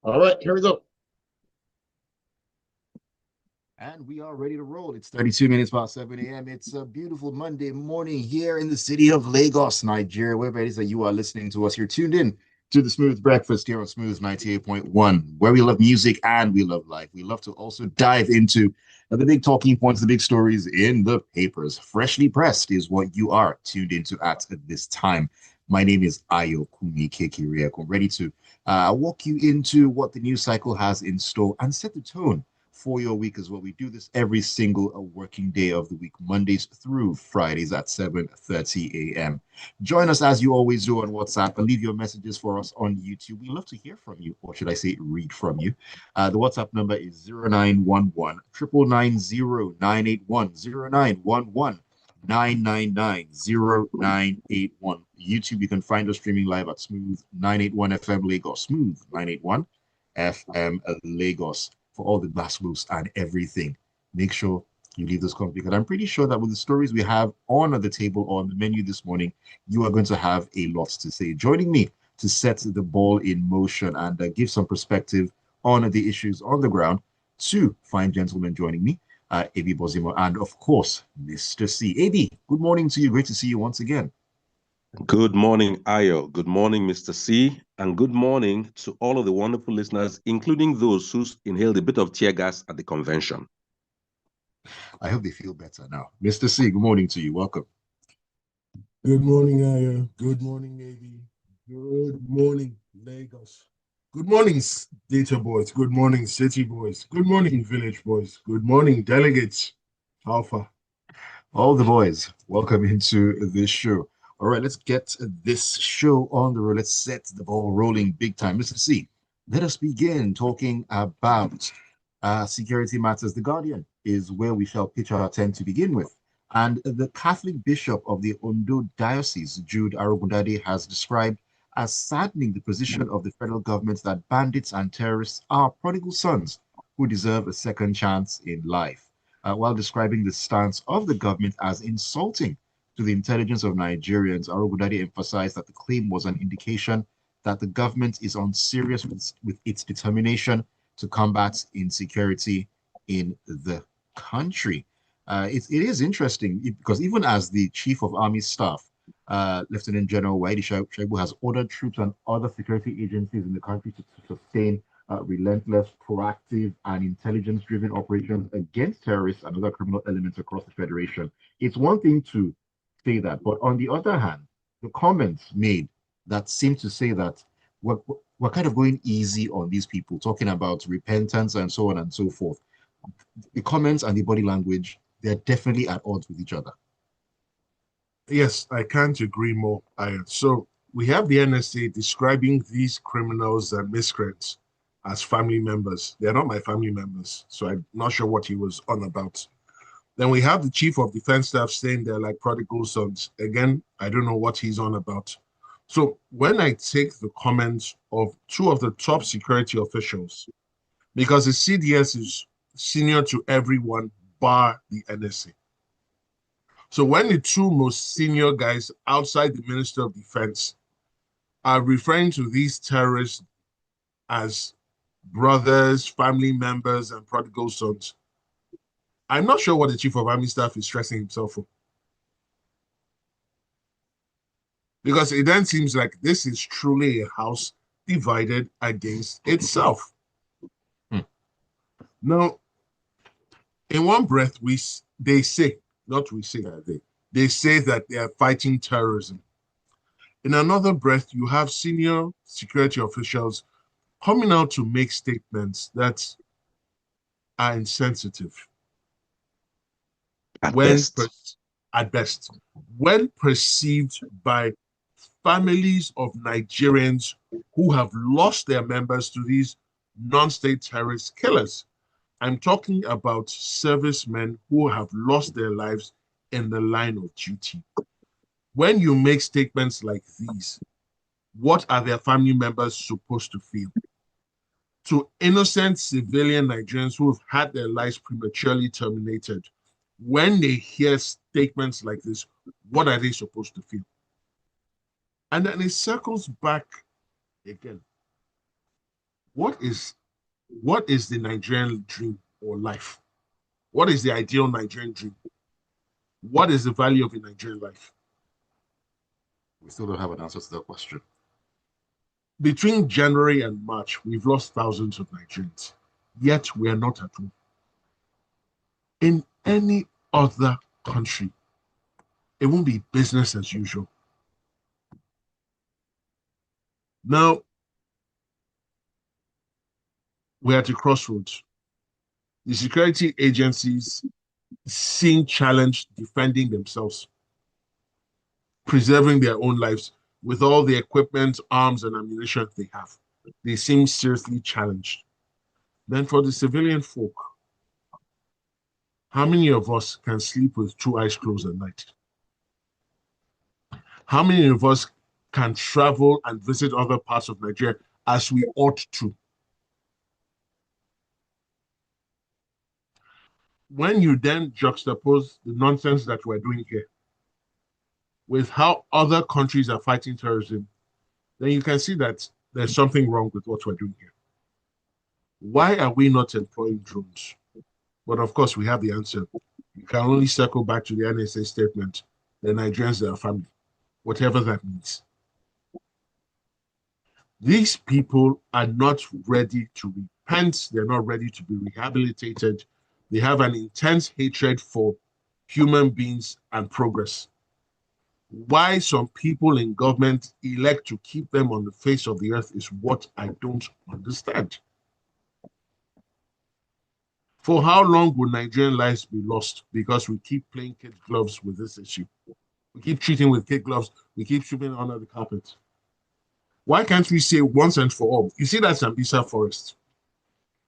All right, here we go. And we are ready to roll. It's 32 minutes past 7 a.m. It's a beautiful Monday morning here in the city of Lagos, Nigeria. Wherever it is that you are listening to us, you're tuned in to the Smooth Breakfast here on Smooth 98.1, where we love music and we love life. We love to also dive into the big talking points, the big stories in the papers. Freshly pressed is what you are tuned into at this time. My name is Ayokunmi Kekiriek. I'm ready to walk you into what the news cycle has in store and set the tone for your week as well. We do this every single working day of the week, Mondays through Fridays at 7:30 a.m. Join us as you always do on WhatsApp and leave your messages for us on YouTube. We love to hear from you, or should I say, read from you. The WhatsApp number is 0911 990 981 0911 YouTube, you can find us streaming live at Smooth 981 FM Lagos, Smooth 981 FM Lagos for all the blast moves and everything. Make sure you leave this comment because I'm pretty sure that with the stories we have on the table or on the menu this morning, you are going to have a lot to say. Joining me to set the ball in motion and give some perspective on the issues on the ground, two fine gentlemen joining me, AB Bozimo, and of course, Mr. C. AB, good morning to you. Great to see you once again. Good morning, Ayo. Good morning, Mr. C. And good morning to all of the wonderful listeners, including those who inhaled a bit of tear gas at the convention. I hope they feel better now. Mr. C, good morning to you. Welcome. Good morning, Aya. Good morning, Navy. Good morning, Lagos. Good morning, data boys. Good morning, city boys. Good morning, village boys. Good morning, delegates. Alpha. All the boys, welcome into this show. All right, let's get this show on the road. Let's set the ball rolling big time. Mr. C, let us begin talking about security matters. The Guardian is where we shall pitch our tent to begin with. And the Catholic Bishop of the Ondo Diocese, Jude Arogundade, has described as saddening the position of the federal government that bandits and terrorists are prodigal sons who deserve a second chance in life while describing the stance of the government as insulting to the intelligence of Nigerians. Arogudade emphasized that the claim was an indication that the government is on serious with its determination to combat insecurity in the country. It is interesting because even as the chief of army staff, Lieutenant General Waidi Shaibu has ordered troops and other security agencies in the country to sustain relentless, proactive, and intelligence driven operations against terrorists and other criminal elements across the Federation. It's one thing to say that, but on the other hand, the comments made that seem to say that we're kind of going easy on these people, talking about repentance and so on and so forth. The comments and the body language, they're definitely at odds with each other. Yes, I can't agree more, Aya. So we have the NSA describing these criminals and miscreants as family members. They're not my family members, so I'm not sure what he was on about. Then we have the chief of defense staff saying they're like prodigal sons. Again, I don't know what he's on about. So when I take the comments of two of the top security officials, because the CDS is senior to everyone bar the NSA. So when the two most senior guys outside the Minister of Defense are referring to these terrorists as brothers, family members, and prodigal sons, I'm not sure what the chief of army staff is stressing himself for. Because it then seems like this is truly a house divided against itself. Hmm. Now, in one breath, they say, not we say that they say that they are fighting terrorism. In another breath, you have senior security officials coming out to make statements that are insensitive At when best. at best, when perceived by families of Nigerians who have lost their members to these non-state terrorist killers. I'm talking about servicemen who have lost their lives in the line of duty. When you make statements like these, what are their family members supposed to feel? To innocent civilian Nigerians who have had their lives prematurely terminated, when they hear statements like this, what are they supposed to feel? And then it circles back again. What is the Nigerian dream or life? What is the ideal Nigerian dream? What is the value of a Nigerian life? We still don't have an answer to that question. Between January and March, we've lost thousands of Nigerians, yet we are not at home. In any other country, it won't be business as usual. Now, we're at a crossroads. The security agencies seem challenged defending themselves, preserving their own lives with all the equipment, arms, and ammunition they have. They seem seriously challenged. Then, for the civilian folk, how many of us can sleep with two eyes closed at night? How many of us can travel and visit other parts of Nigeria as we ought to? When you then juxtapose the nonsense that we're doing here with how other countries are fighting terrorism, then you can see that there's something wrong with what we're doing here. Why are we not employing drones? But of course, we have the answer. You can only circle back to the NSA statement, the Nigerians, their family, whatever that means. These people are not ready to repent. They're not ready to be rehabilitated. They have an intense hatred for human beings and progress. Why some people in government elect to keep them on the face of the earth is what I don't understand. For how long will Nigerian lives be lost because we keep playing kid gloves with this issue? We keep cheating with kid gloves. We keep sweeping under the carpet. Why can't we say once and for all? You see that Sambisa forest?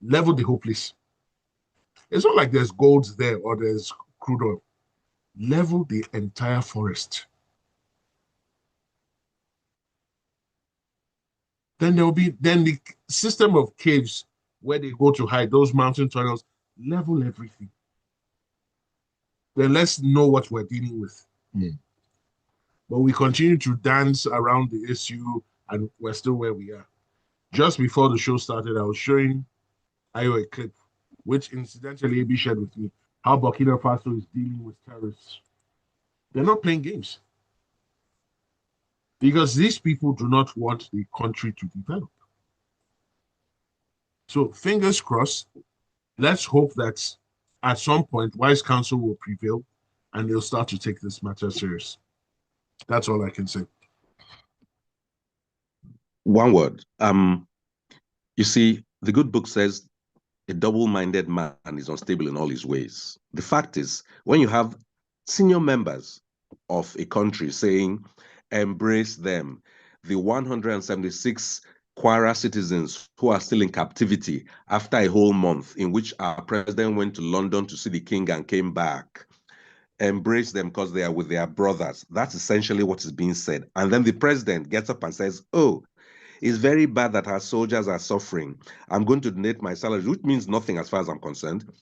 Level the whole place. It's not like there's gold there or there's crude oil. Level the entire forest. Then there will be the system of caves where they go to hide, those mountain tunnels, level everything. Then let's know what we're dealing with. But we continue to dance around the issue and we're still where we are. Just before the show started, I was showing Ayo a clip, which incidentally AB shared with me, how Burkina Faso is dealing with terrorists. They're not playing games. Because these people do not want the country to develop. So fingers crossed, let's hope that at some point wise counsel will prevail and they'll start to take this matter serious. That's all I can say. One word. You see, the good book says a double-minded man is unstable in all his ways. The fact is, when you have senior members of a country saying, embrace them, the 176 Kwara citizens who are still in captivity after a whole month in which our president went to London to see the king and came back, embrace them because they are with their brothers. That's essentially what is being said. And then the president gets up and says, oh, it's very bad that our soldiers are suffering. I'm going to donate my salary, which means nothing as far as I'm concerned.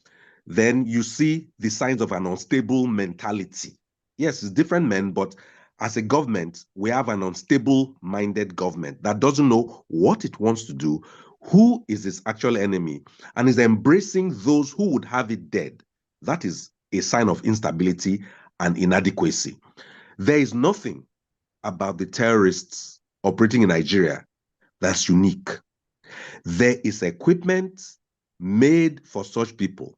Then you see the signs of an unstable mentality. Yes, it's different men, but as a government, we have an unstable-minded government that doesn't know what it wants to do, who is its actual enemy, and is embracing those who would have it dead. That is a sign of instability and inadequacy. There is nothing about the terrorists operating in Nigeria that's unique. There is equipment made for such people.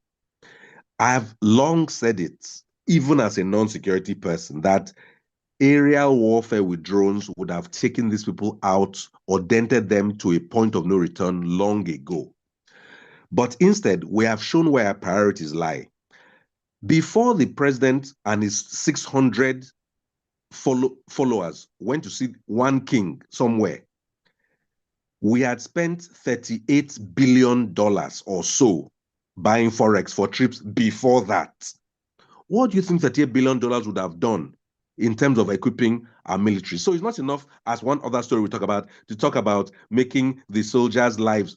I've long said it, even as a non-security person, that aerial warfare with drones would have taken these people out or dented them to a point of no return long ago. But instead, we have shown where our priorities lie. Before the president and his 600 followers went to see one king somewhere, we had spent $38 billion or so buying Forex for trips before that. What do you think $38 billion would have done in terms of equipping our military? So it's not enough, as one other story we talk about, to talk about making the soldiers' lives.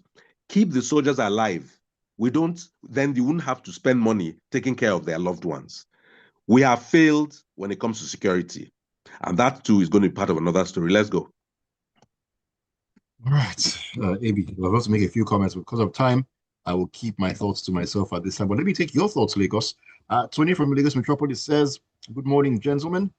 Keep the soldiers alive. Then you wouldn't have to spend money taking care of their loved ones. We have failed when it comes to security. And that too is going to be part of another story. Let's go. All right, AB, I was about to make a few comments, but because of time, I will keep my thoughts to myself at this time. But let me take your thoughts, Lagos. Tony from Lagos Metropolis says, "Good morning, gentlemen.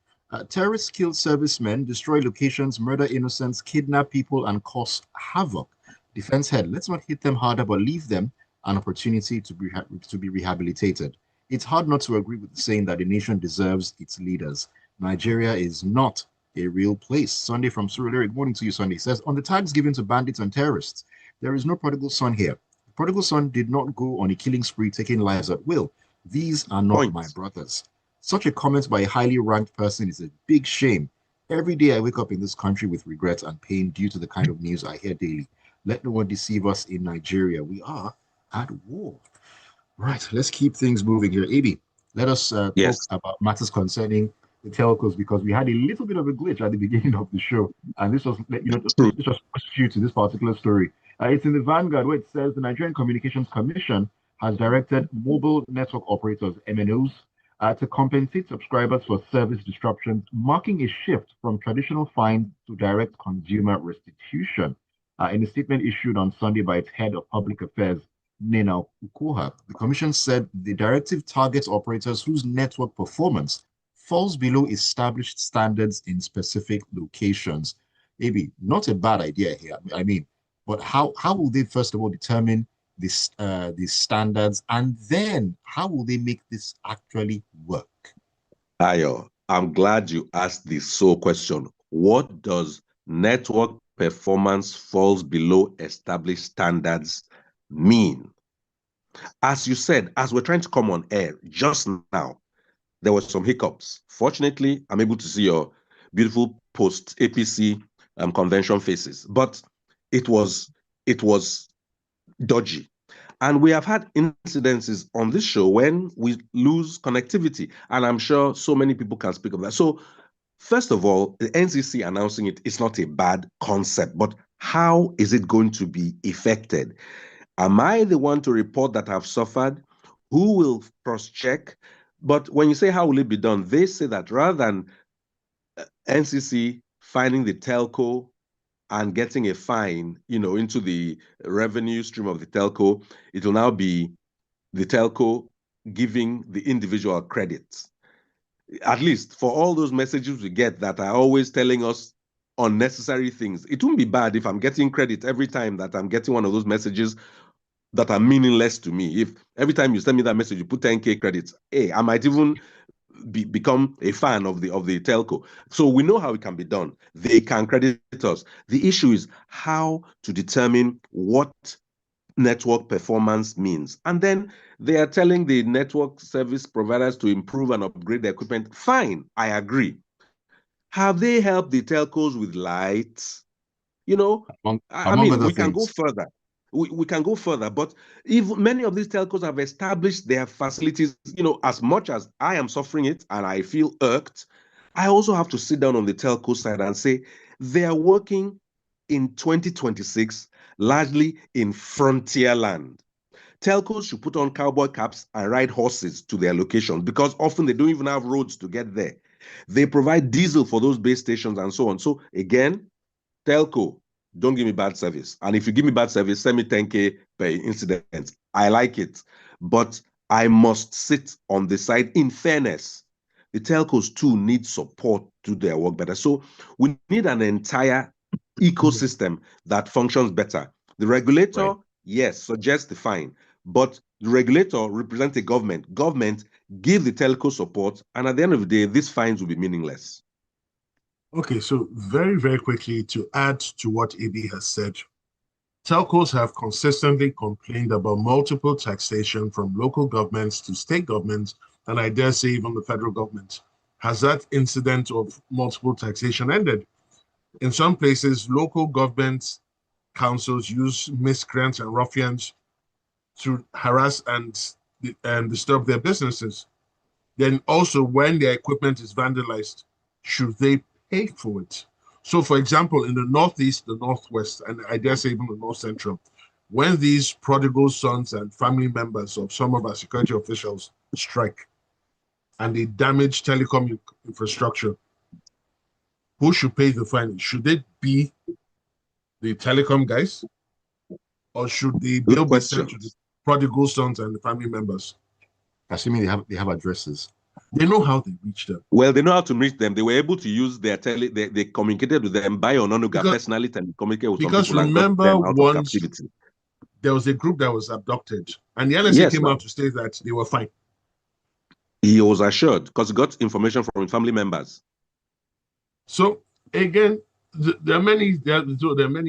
Terrorists kill servicemen, destroy locations, murder innocents, kidnap people, and cause havoc. Defense head, let's not hit them harder, but leave them an opportunity to be rehabilitated. It's hard not to agree with the saying that the nation deserves its leaders. Nigeria is not a real place." Sunday from Surulere. Good morning to you, Sunday. Says, "On the tags given to bandits and terrorists, there is no prodigal son here. The prodigal son did not go on a killing spree, taking lives at will. These are not my Point. brothers." Such a comment by a highly ranked person is a big shame. Every day I wake up in this country with regret and pain due to the kind of news I hear daily. Let no one deceive us in Nigeria. We are at war. Right, let's keep things moving here. AB, let us talk Yes. about matters concerning the telcos because we had a little bit of a glitch at the beginning of the show, and this was, True. this was due to this particular story. It's in the Vanguard where it says the Nigerian Communications Commission has directed mobile network operators (MNOs) to compensate subscribers for service disruptions, marking a shift from traditional fines to direct consumer restitution. In a statement issued on Sunday by its head of public affairs, Nena Ukuha, the commission said the directive targets operators whose network performance falls below established standards in specific locations. Maybe not a bad idea here. I mean, but how will they first of all determine these standards, and then how will they make this actually work? Ayo, I'm glad you asked this sole question. What does network performance falls below established standards mean? As you said, as we're trying to come on air just now, there were some hiccups. Fortunately, I'm able to see your beautiful post APC convention faces, but it was it was dodgy. And we have had incidences on this show when we lose connectivity, and I'm sure so many people can speak of that. So, first of all, the NCC announcing it is not a bad concept, but how is it going to be effected? Am I the one to report that I've suffered? Who will cross check? But when you say how will it be done, they say that rather than NCC finding the telco and getting a fine, into the revenue stream of the telco, it will now be the telco giving the individual credits. At least for all those messages we get that are always telling us unnecessary things, it wouldn't be bad if I'm getting credit every time that I'm getting one of those messages that are meaningless to me. If every time you send me that message, you put 10K credits, hey, I might even become a fan of the telco. So we know how it can be done. They can credit us. The issue is how to determine what network performance means. And then they are telling the network service providers to improve and upgrade their equipment. Fine, I agree. Have they helped the telcos with lights? You know, I Among mean, other we can go things. further. We can go further, but if many of these telcos have established their facilities, as much as I am suffering it and I feel irked, I also have to sit down on the telco side and say they are working in 2026 largely in frontier land. Telcos should put on cowboy caps and ride horses to their locations because often they don't even have roads to get there. They provide diesel for those base stations and so on. So again, telco, don't give me bad service. And if you give me bad service, send me 10K per incident. I like it. But I must sit on the side in fairness. The telcos too need support to do their work better. So we need an entire ecosystem that functions better. The regulator, Right. yes, suggests the fine, but the regulator represents the government. Government give the telco support, and at the end of the day, these fines will be meaningless. Okay, so very, very quickly to add to what AB has said, telcos have consistently complained about multiple taxation from local governments to state governments, and I dare say even the federal government. Has that incident of multiple taxation ended? In some places, local government councils use miscreants and ruffians to harass and disturb their businesses. Then also, when their equipment is vandalized, should they pay for it? So, for example, in the Northeast, the Northwest, and I dare say even the North Central, when these prodigal sons and family members of some of our security officials strike and they damage telecom infrastructure, who should pay the fine? Should it be The telecom guys? Or should the Good bill be sent to the questions. prodigal sons and the family members? Assuming they have addresses. They know how they reach them. Well, they know how to reach them. They were able to use their they communicated with them by Ononuga personally and communicate with some Because people and got remember them out of once captivity. there was a group that was abducted, and the NSA Yes, came now. out to say that they were fine. He was assured because he got information from his family members. So again, there are many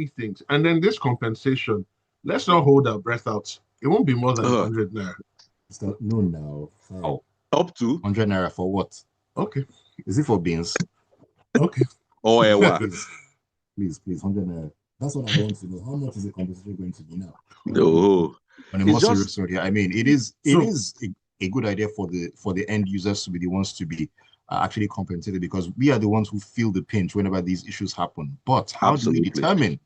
things, and then this compensation. Let's not hold our breath out. It won't be more than 100 naira. No, now. How? Up to 100 naira for what? Okay. Is it for beans? Okay. or Ewa. Please, 100 naira. That's what I want to know. How much is the compensation going to be now? No. On a It's more just- serious note here, I mean, it is a good idea for the end users to be the ones to be actually compensated, because we are the ones who feel the pinch whenever these issues happen. But how do we Absolutely. determine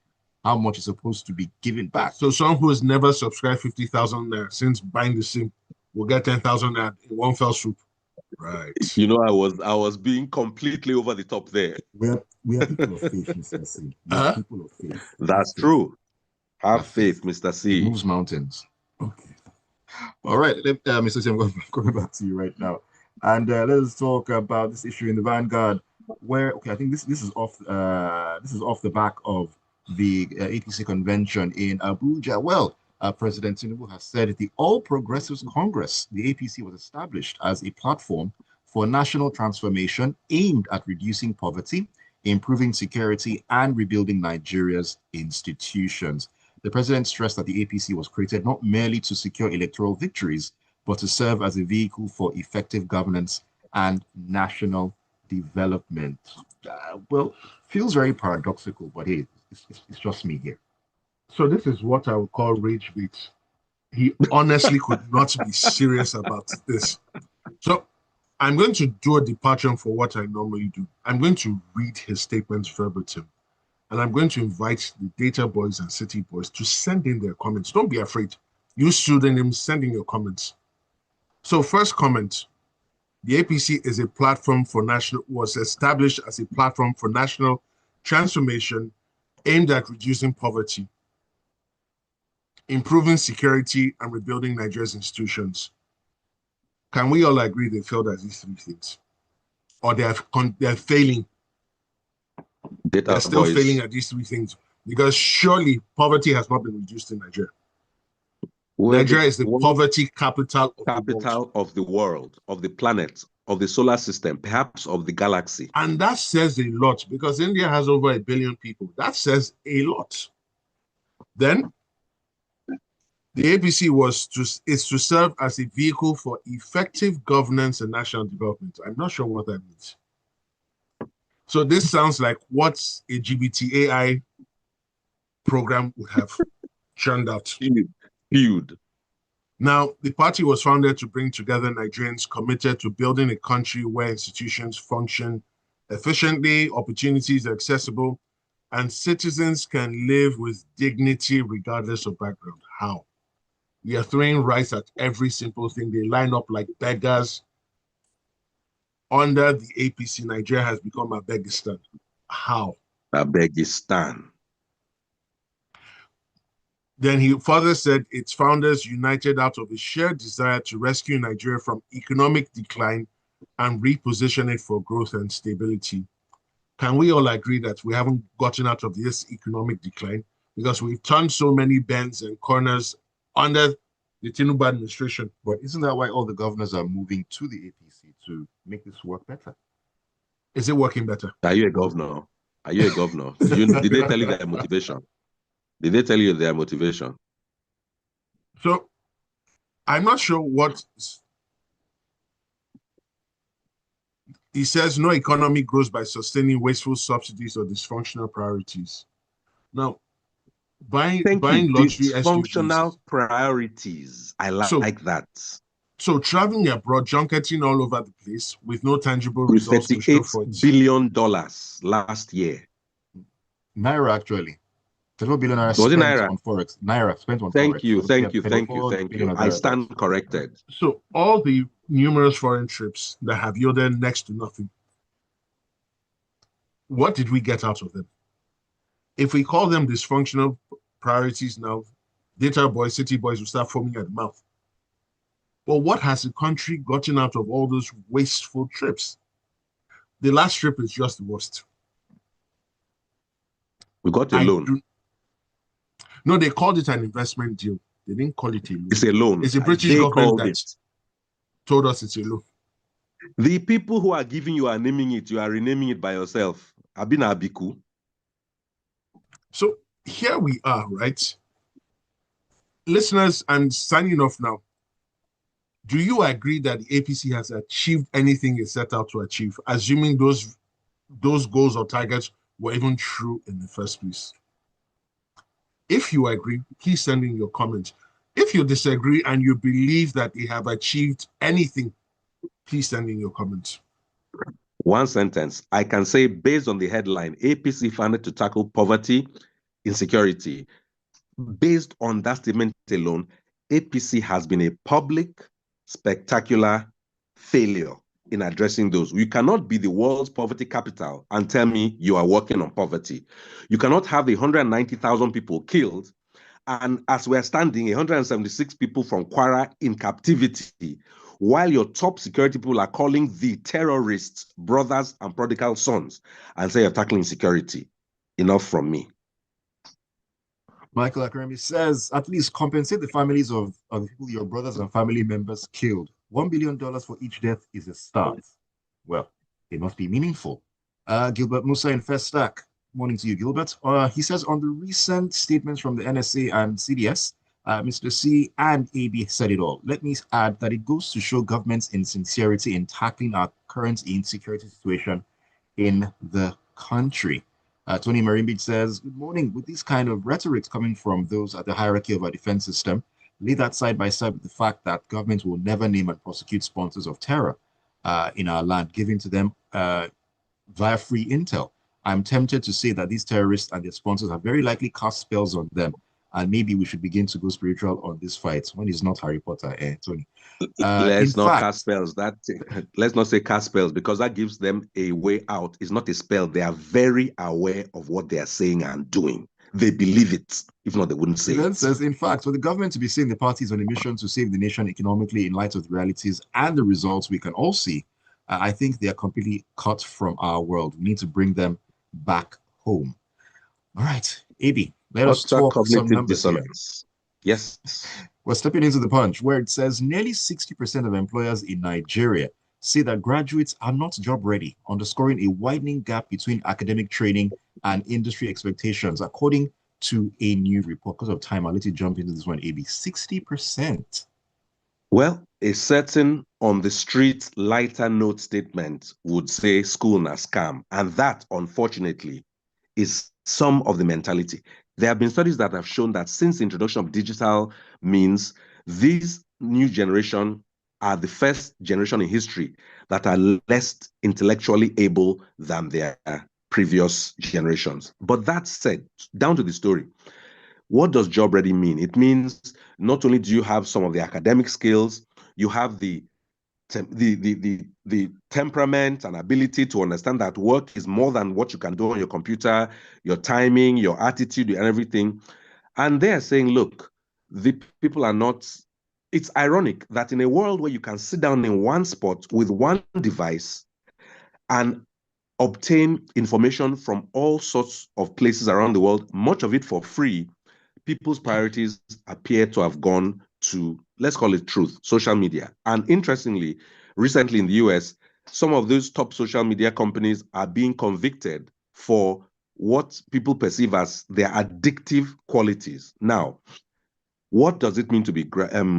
how much is supposed to be given back? So someone who has never subscribed 50,000 naira since buying the SIM will get 10,000 naira in one fell swoop. Right. You know, I was being completely over the top there. We are people of faith, Mr. C. We are people of faith. That's true. Have faith, Mr. It C. moves mountains. Okay. All right, Mr. C, I'm coming back to you right now. And let's talk about this issue in the Vanguard, where I think this is off the back of the APC convention in Abuja. Well, President Tinubu has said the All Progressives Congress, the APC, was established as a platform for national transformation aimed at reducing poverty, improving security, and rebuilding Nigeria's institutions. The president stressed that the APC was created not merely to secure electoral victories, but to serve as a vehicle for effective governance and national development. Well, feels very paradoxical, but hey, it's just me here. So this is what I would call rage bait. He honestly could not be serious about this. So I'm going to do a departure for what I normally do. I'm going to read his statements verbatim. And I'm going to invite the data boys and city boys to send in their comments. Don't be afraid. You pseudonyms, send in your comments. So first comment, the APC is a platform for was established as a platform for national transformation aimed at reducing poverty, improving security, and rebuilding Nigeria's institutions. Can we all agree they failed at these three things? Or they're failing? Data They're still boys. failing at these three things, because surely poverty has not been reduced in Nigeria. Nigeria is the poverty capital of the world, of the planet, of the solar system, perhaps of the galaxy. And that says a lot, because India has over 1 billion people. That says a lot. Then the APC is to serve as a vehicle for effective governance and national development. I'm not sure what that means. So this sounds like what a GBT program would have churned out. Huge. Now, the party was founded to bring together Nigerians committed to building a country where institutions function efficiently, opportunities are accessible, and citizens can live with dignity regardless of background. How? We are throwing rice at every simple thing. They line up like beggars. Under the APC, Nigeria has become a Begistan. How? A Begistan. Then he further said its founders united out of a shared desire to rescue Nigeria from economic decline and reposition it for growth and stability. Can we all agree that we haven't gotten out of this economic decline because we've turned so many bends and corners under the Tinubu administration? But isn't that why all the governors are moving to the APC to make this work better? Is it working better? Are you a governor? Are you a governor? Did they tell you their motivation? Did they tell you their motivation? So I'm not sure what he says. No economy grows by sustaining wasteful subsidies or dysfunctional priorities. Now, buying lottery dysfunctional priorities. I like that. So traveling abroad, junketing all over the place with no tangible with results to show for it. $38 billion last year. Naira, actually. $12 billion Was it Naira? On Forex. Naira spent on Thank Forex. You, thank you. I stand corrected. So all the numerous foreign trips that have yielded next to nothing, what did we get out of them? If we call them dysfunctional priorities now, data boys, city boys will start foaming at the mouth. But what has the country gotten out of all those wasteful trips? The last trip is just the worst. We got a I loan. do, no, they called it an investment deal. They didn't call it a loan. It's a loan. It's the British They government called that it. told us it's a loan. The people who are giving you are naming it. You are renaming it by yourself. Abina Abiku. So here we are, right? Listeners, and signing off now. Do you agree that the APC has achieved anything it set out to achieve, assuming those goals or targets were even true in the first place? If you agree, please send in your comments. If you disagree and you believe that they have achieved anything, please send in your comments. One sentence. I can say, based on the headline, APC funded to tackle poverty, insecurity. Based on that statement alone, APC has been a public, spectacular failure in addressing those. You cannot be the world's poverty capital and tell me you are working on poverty. You cannot have 190,000 people killed, and as we're standing, 176 people from Kwara in captivity, while your top security people are calling the terrorists brothers and prodigal sons and say you're tackling security. Enough from me. Michael Ayokunmi says, at least compensate the families of the people your brothers and family members killed. $1 billion for each death is a start. Well, it must be meaningful. Gilbert Musa in First Stack. Morning to you, Gilbert. He says, on the recent statements from the NSA and CDS, Mr. C and AB said it all. Let me add that it goes to show government's insincerity in tackling our current insecurity situation in the country. Tony Marimbich says, good morning. With these kind of rhetorics coming from those at the hierarchy of our defense system, lay that side by side with the fact that government will never name and prosecute sponsors of terror in our land, giving to them via free intel. I'm tempted to say that these terrorists and their sponsors have very likely cast spells on them. And maybe we should begin to go spiritual on this fight when it's not Harry Potter, Tony. Let's not cast spells. Let's not say cast spells, because that gives them a way out. It's not a spell. They are very aware of what they are saying and doing. They believe it. If not, they wouldn't say it. Says, in fact, for the government to be saying the party is on a mission to save the nation economically in light of the realities and the results we can all see, I think they are completely cut from our world. We need to bring them back home. All right, AB, let us talk some numbers dissonance here. Yes. We're stepping into the punch where it says nearly 60% of employers in Nigeria say that graduates are not job ready, underscoring a widening gap between academic training and industry expectations, according to a new report. Because of time, I'll let you jump into this one, AB. 60%. Well, a certain on the street lighter note statement would say school na scam. And that, unfortunately, is some of the mentality. There have been studies that have shown that since the introduction of digital means, these new generation are the first generation in history that are less intellectually able than their previous generations. But that said, down to the story, what does job ready mean? It means not only do you have some of the academic skills, you have the temperament and ability to understand that work is more than what you can do on your computer, your timing, your attitude, and everything. And they're saying, look, the people are not. It's ironic that in a world where you can sit down in one spot with one device and obtain information from all sorts of places around the world, much of it for free, people's priorities appear to have gone to, let's call it truth, social media. And interestingly, recently in the US, some of those top social media companies are being convicted for what people perceive as their addictive qualities. Now, what does it mean to be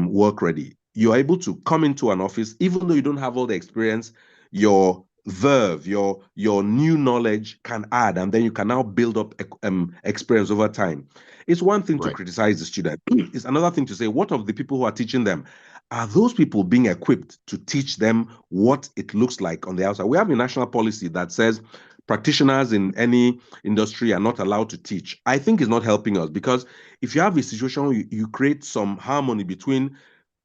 work ready? You're able to come into an office, even though you don't have all the experience, your verve, your new knowledge can add, and then you can now build up experience over time. It's one thing to criticize the student. It's another thing to say, what of the people who are teaching them? Are those people being equipped to teach them what it looks like on the outside? We have a national policy that says practitioners in any industry are not allowed to teach. I think it's not helping us, because if you have a situation where you create some harmony between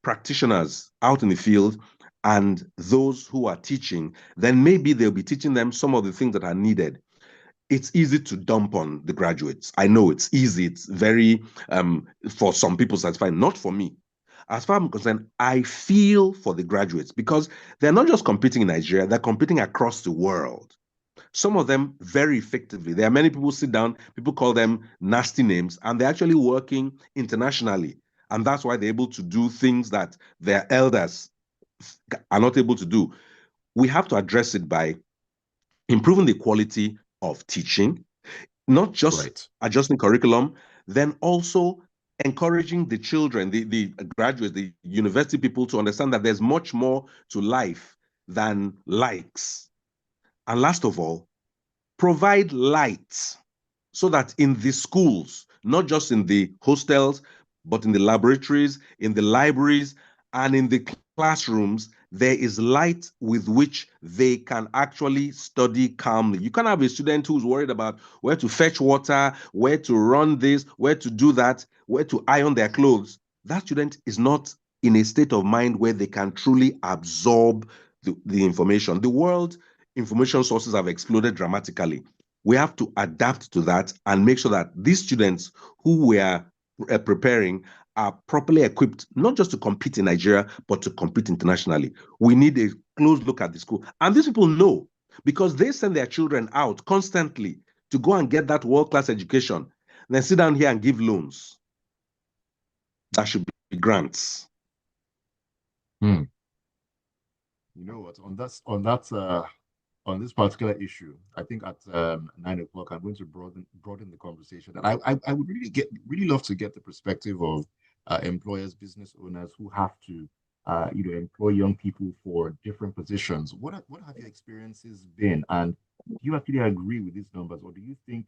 practitioners out in the field and those who are teaching, then maybe they'll be teaching them some of the things that are needed. it's easy to dump on the graduates. I know it's easy. It's very, for some people, satisfying. Not for me. As far as I'm concerned, I feel for the graduates because they're not just competing in Nigeria, they're competing across the world. Some of them very effectively. There are many people sit down, people call them nasty names, and they're actually working internationally. And that's why they're able to do things that their elders are not able to do. We have to address it by improving the quality of teaching, not just Right. adjusting curriculum, then also encouraging the children, the graduates, the university people to understand that there's much more to life than likes. And last of all, provide light so that in the schools, not just in the hostels, but in the laboratories, in the libraries, and in the classrooms, there is light with which they can actually study calmly. You can't have a student who's worried about where to fetch water, where to run this, where to do that, where to iron their clothes. That student is not in a state of mind where they can truly absorb the information. The world information sources have exploded dramatically. We have to adapt to that and make sure that these students who we are preparing are properly equipped, not just to compete in Nigeria, but to compete internationally. We need a close look at the school. And these people know because they send their children out constantly to go and get that world-class education, then sit down here and give loans. That should be grants. You know what? On this particular issue, I think at 9 o'clock, I'm going to broaden the conversation. And I would really love to get the perspective of employers, business owners who have to employ young people for different positions. What have your experiences been? And do you actually agree with these numbers, or do you think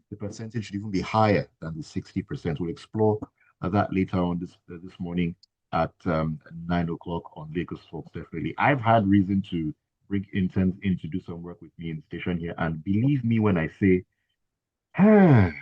the percentage should even be higher than the 60%? We'll explore that later on this morning at 9 o'clock on Lagos Talks. Definitely, I've had reason to bring interns in to do some work with me in the station here. And believe me when I say,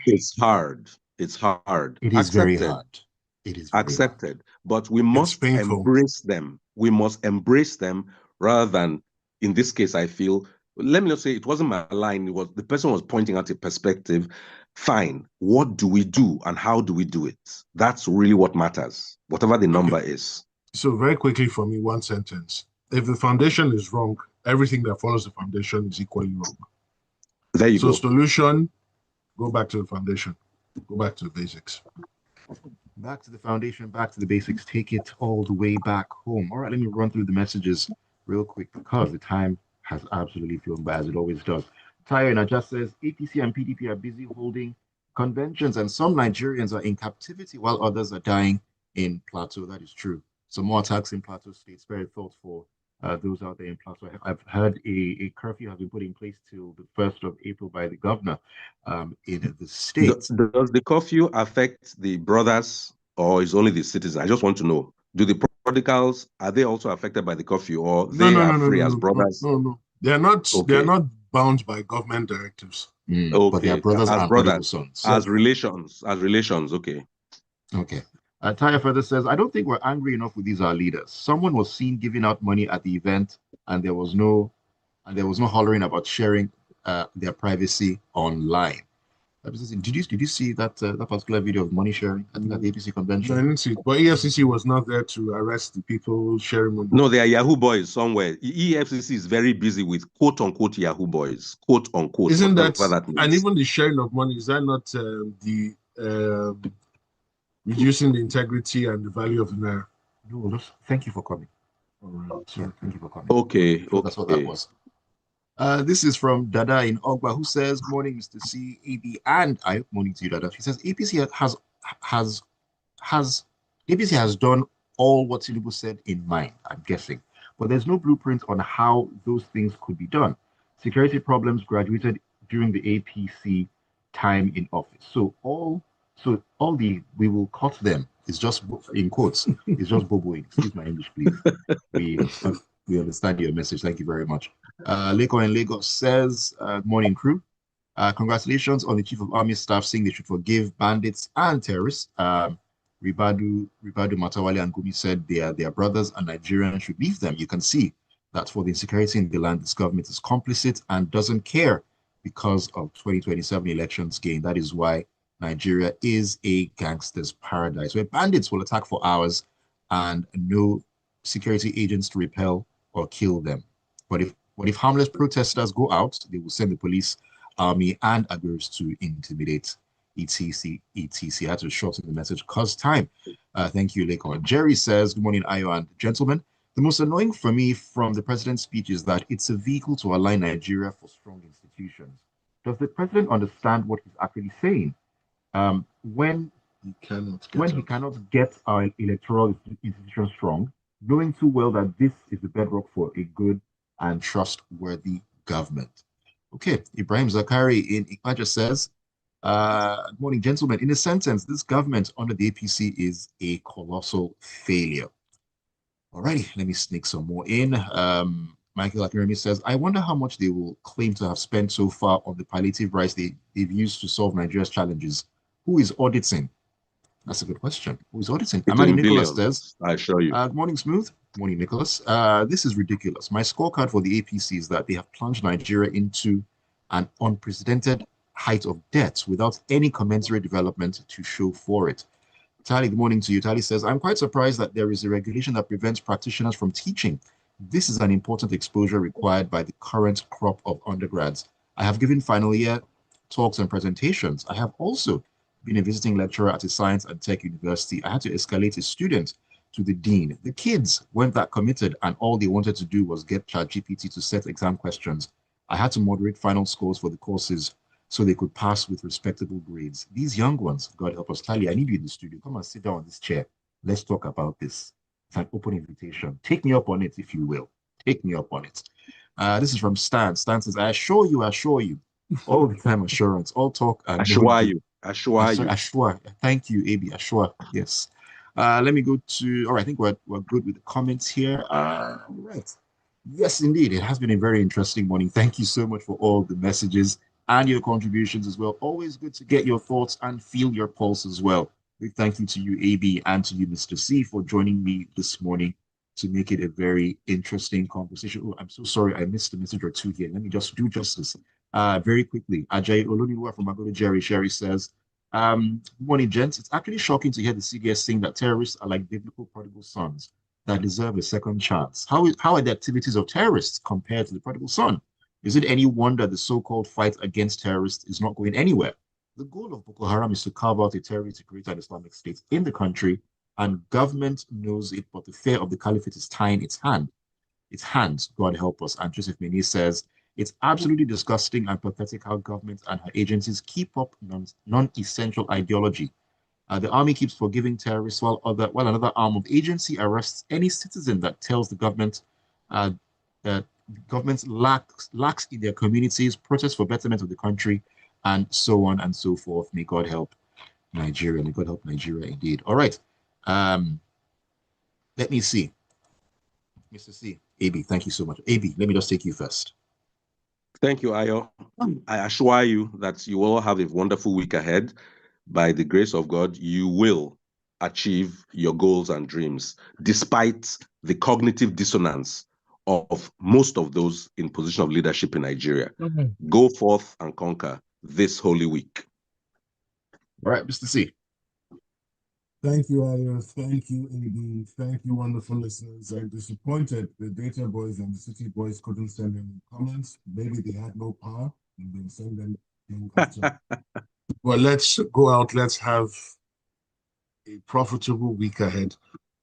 it's hard. It's hard. it is very Accepted. hard. It is very hard. Accepted. But we It's must painful. embrace them. We must embrace them rather than, in this case, I feel, let me not say it wasn't my line. It was the person was pointing out a perspective. Fine. What do we do and how do we do it? That's really what matters, whatever the Okay. number is. So very quickly for me, one sentence. If the foundation is wrong, everything that follows the foundation is equally wrong. There you So go. solution, go back to the foundation. Go back to the basics. Back to the foundation, back to the basics. Take it all the way back home. All right, let me run through the messages real quick because the time has absolutely flown by as it always does. Tayo just says APC and PDP are busy holding conventions, and some Nigerians are in captivity while others are dying in Plateau. That is true. Some more attacks in Plateau State. Very thought for those out there in Plateau. I've heard a curfew has been put in place till the 1st of April by the governor in the state. Does the curfew affect the brothers or is only the citizens? I just want to know. Do the prodigals, are they also affected by the curfew or they are free as brothers? No. They're not bound by government directives. But they are brothers as and prodigal brothers, sons. as relations, okay. Okay. Taya further says, I don't think we're angry enough with these our leaders. Someone was seen giving out money at the event, and there was no hollering about sharing their privacy online. Did you see that particular video of money sharing at the APC convention? No, I didn't see it. But EFCC was not there to arrest the people sharing money. No, they are Yahoo boys somewhere. EFCC is very busy with quote unquote Yahoo boys, quote unquote. Isn't that means. And even the sharing of money, is that not the reducing the integrity and the value of the naira? No, thank you for coming. All right. Sir, thank you for coming. Okay, sure that's what that was. This is from Dada in Ogba, who says, "Morning, Mr. C, AB, and I." Morning to you, Dada. She says, APC has done all what Tinubu said in mind. I'm guessing, but there's no blueprint on how those things could be done. Security problems graduated during the APC time in office. So all the we will cut them. It's just in quotes. It's just boboing. Excuse my English, please. We understand your message. Thank you very much. Leko in Lagos says, morning crew. Congratulations on the Chief of Army Staff saying they should forgive bandits and terrorists. Ribadu Matawale and Gumi said they are their brothers and Nigerians should leave them. You can see that for the insecurity in the land, this government is complicit and doesn't care because of 2027 elections gain. That is why Nigeria is a gangster's paradise where bandits will attack for hours and no security agents to repel or kill them. But if harmless protesters go out, they will send the police, army, and aggros to intimidate. etc. etc. I had to shorten the message cause time. Thank you, Lekon. Jerry says, good morning, Ayo and gentlemen. The most annoying for me from the president's speech is that it's a vehicle to align Nigeria for strong institutions. Does the president understand what he's actually saying? When he cannot get our electoral institutions strong, knowing too well that this is the bedrock for a good and trustworthy government. Okay, Ibrahim Zakari in Ikpaja says, good morning, gentlemen. In a sentence, this government under the APC is a colossal failure. Alrighty, let me sneak some more in. Michael Akiremi says, I wonder how much they will claim to have spent so far on the palliative rights they've used to solve Nigeria's challenges. Who is auditing? That's a good question. Who is auditing? It's Amadi in Nicholas billions, says, I assure you. good morning, Smooth. Good morning, Nicholas. This is ridiculous. My scorecard for the APC is that they have plunged Nigeria into an unprecedented height of debt without any commensurate development to show for it. Tali, good morning to you. Tali says, I'm quite surprised that there is a regulation that prevents practitioners from teaching. This is an important exposure required by the current crop of undergrads. I have given final year talks and presentations. I have also been a visiting lecturer at a science and tech university. I had to escalate a student to the dean. The kids weren't that committed, and all they wanted to do was get ChatGPT to set exam questions. I had to moderate final scores for the courses so they could pass with respectable grades. These young ones, God help us. Tali, I need you in the studio. Come and sit down on this chair. Let's talk about this. It's an open invitation. Take me up on it, if you will. Take me up on it. This is from Stan. Stan says, I assure you, all the time assurance, all talk and Assure you. Assure you. Assure. Thank you, AB. Assure. Yes. Let me go to, all right, I think we're good with the comments here. Right. Yes, indeed. It has been a very interesting morning. Thank you so much for all the messages and your contributions as well. Always good to get your thoughts and feel your pulse as well. Big thank you to you, AB, and to you, Mr. C, for joining me this morning to make it a very interesting conversation. Oh, I'm so sorry. I missed a message or two here. Let me just do justice. Very quickly, Ajay Oluniwa from Agodo Jerry Sherry says, good morning, gents. It's actually shocking to hear the CDS saying that terrorists are like biblical prodigal sons that deserve a second chance. How are the activities of terrorists compared to the prodigal son? Is it any wonder the so-called fight against terrorists is not going anywhere? The goal of Boko Haram is to carve out a territory to create an Islamic state in the country, and government knows it, but the fear of the caliphate is tying its hands, God help us. And Joseph Mene says, it's absolutely disgusting and pathetic how government and her agencies keep up non-essential ideology. The army keeps forgiving terrorists while another arm of agency arrests any citizen that tells the government that governments lacks in their communities, protests for betterment of the country, and so on and so forth. May God help Nigeria. May God help Nigeria indeed. All right. Let me see. Mr. C. AB, thank you so much. AB, let me just take you first. Thank you, Ayo. I assure you that you all have a wonderful week ahead. By the grace of God, you will achieve your goals and dreams, despite the cognitive dissonance of most of those in position of leadership in Nigeria. Go forth and conquer this holy week. All right, Mr. C. Thank you, Ayo. Thank you, AB. Thank you, wonderful listeners. I'm disappointed the data boys and the city boys couldn't send any comments. Maybe they had no power and they send them in after. But let's go out. Let's have a profitable week ahead.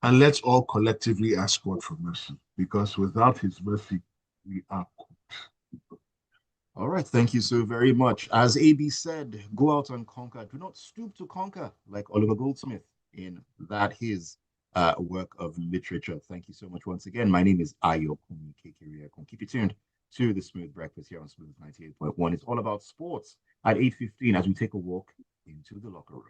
And let's all collectively ask God for mercy, because without his mercy, we are cooked. All right, thank you so very much. As AB said, go out and conquer. Do not stoop to conquer, like Oliver Goldsmith in his work of literature. Thank you so much once again. My name is Ayokunmi. Keep it tuned to the Smooth Breakfast here on Smooth 98.1. It's all about sports at 8:15 as we take a walk into the locker room.